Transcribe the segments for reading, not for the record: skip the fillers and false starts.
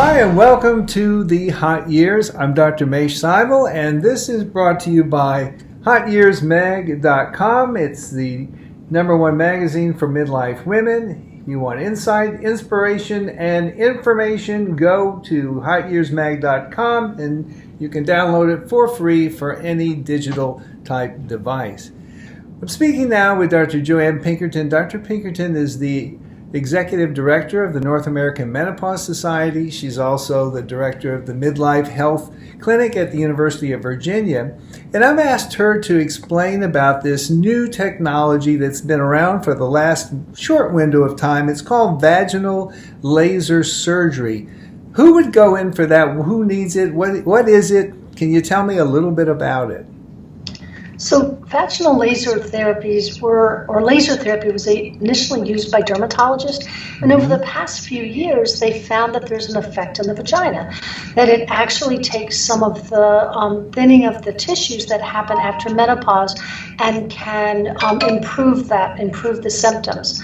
Hi, and welcome to the Hot Years. I'm Dr. Mache Seibel, and this is brought to you by HotYearsMag.com. It's the #1 magazine for midlife women. You want insight, inspiration, and information, go to HotYearsMag.com, and you can download it for free for any digital type device. I'm speaking now with Dr. Joanne Pinkerton. Dr. Pinkerton is the Executive Director of the North American Menopause Society. She's also the Director of the Midlife Health Clinic at the University of Virginia. And I've asked her to explain about this new technology that's been around for the last short window of time. It's called vaginal laser surgery. Who would go in for that? Who needs it? What is it? Can you tell me a little bit about it? So vaginal laser therapies laser therapy was initially used by dermatologists, and over the past few years they found that there's an effect in the vagina, that it actually takes some of the thinning of the tissues that happen after menopause and can improve the symptoms.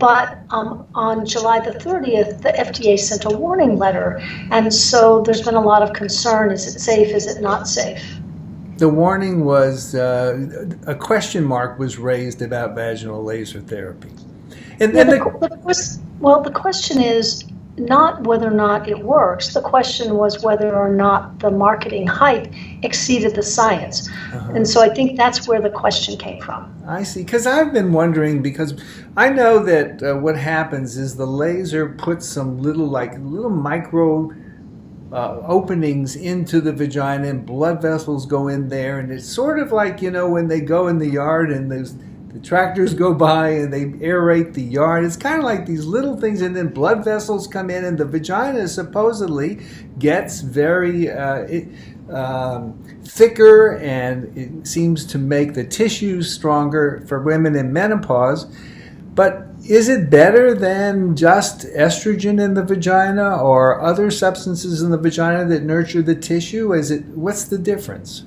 But on July the 30th, the FDA sent a warning letter, and so there's been a lot of concern. Is it safe? Is it not safe? The warning was, a question mark was raised about vaginal laser therapy. And then the question is not whether or not it works. The question was whether or not the marketing hype exceeded the science. And so I think that's where the question came from. I see, because I've been wondering, because I know that what happens is the laser puts some little micro openings into the vagina, and blood vessels go in there, and it's sort of like, when they go in the yard and the tractors go by and they aerate the yard. It's kind of like these little things, and then blood vessels come in, and the vagina supposedly gets very thicker, and it seems to make the tissues stronger for women in menopause. But is it better than just estrogen in the vagina or other substances in the vagina that nurture the tissue? What's the difference?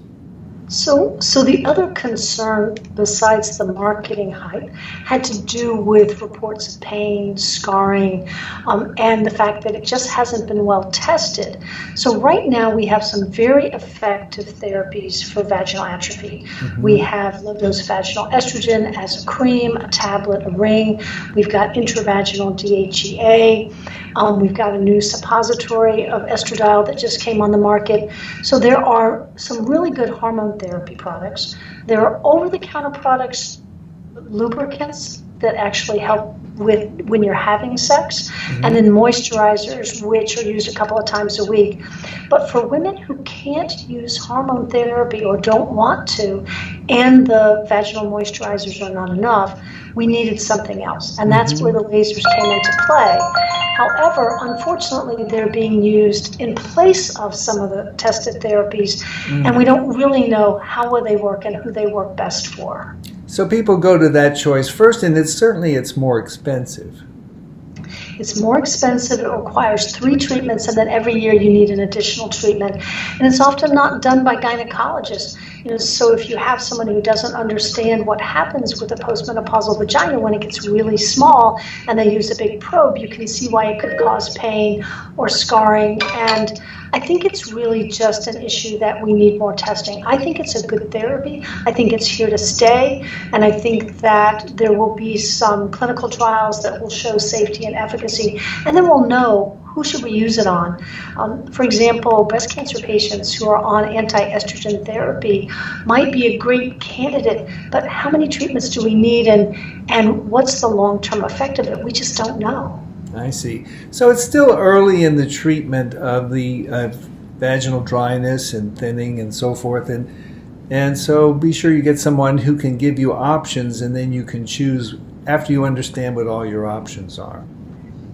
So the other concern, besides the marketing hype, had to do with reports of pain, scarring, and the fact that it just hasn't been well tested. So right now we have some very effective therapies for vaginal atrophy. We have low-dose vaginal estrogen as a cream, a tablet, a ring. We've got intravaginal DHEA. We've got a new suppository of estradiol that just came on the market. So there are some really good hormone therapy products. There are over-the-counter products, lubricants that actually help with when you're having sex, and then moisturizers, which are used a couple of times a week. But for women who can't use hormone therapy or don't want to, and the vaginal moisturizers are not enough, we needed something else, and that's where the lasers came into play. However, unfortunately, they're being used in place of some of the tested therapies, and we don't really know how will they work and who they work best for. So people go to that choice first, and it's more expensive. It's more expensive. It requires 3 treatments, and then every year you need an additional treatment. And it's often not done by gynecologists. So if you have someone who doesn't understand what happens with a postmenopausal vagina when it gets really small and they use a big probe, you can see why it could cause pain or scarring. And I think it's really just an issue that we need more testing. I think it's a good therapy. I think it's here to stay. And I think that there will be some clinical trials that will show safety and efficacy. And then we'll know who should we use it on. For example, breast cancer patients who are on anti-estrogen therapy might be a great candidate, but how many treatments do we need, and what's the long-term effect of it? We just don't know. I see. So it's still early in the treatment of the vaginal dryness and thinning and so forth, and so be sure you get someone who can give you options, and then you can choose after you understand what all your options are.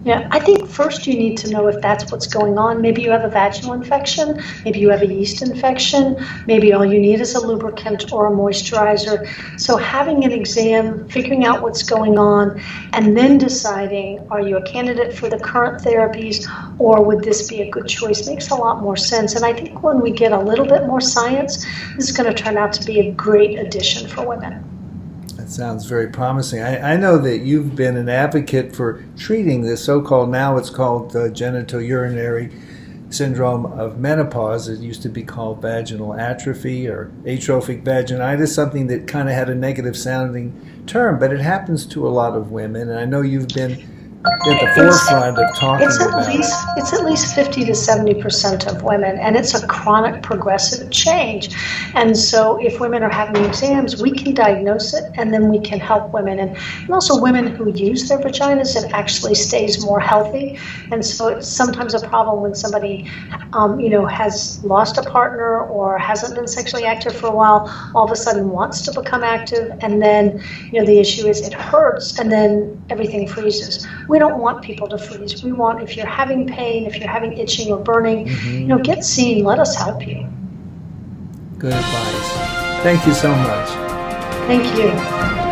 Yeah, I think first you need to know if that's what's going on. Maybe you have a vaginal infection, maybe you have a yeast infection, maybe all you need is a lubricant or a moisturizer. So having an exam, figuring out what's going on, and then deciding, are you a candidate for the current therapies, or would this be a good choice, makes a lot more sense. And I think when we get a little bit more science, this is going to turn out to be a great addition for women. That sounds very promising. I know that you've been an advocate for treating this so-called, now it's called genitourinary syndrome of menopause. It used to be called vaginal atrophy or atrophic vaginitis, something that kind of had a negative sounding term, but it happens to a lot of women, and I know you've been at the forefront of talking about it. It's at least 50 to 70% of women, and it's a chronic progressive change. And so if women are having exams, we can diagnose it, and then we can help women. And also women who use their vaginas, it actually stays more healthy. And so it's sometimes a problem when somebody, has lost a partner or hasn't been sexually active for a while, all of a sudden wants to become active, and then, the issue is it hurts, and then everything freezes. We don't want people to freeze. We want, if you're having pain, if you're having itching or burning, get seen. Let us help you. Good advice. Thank you so much. Thank you.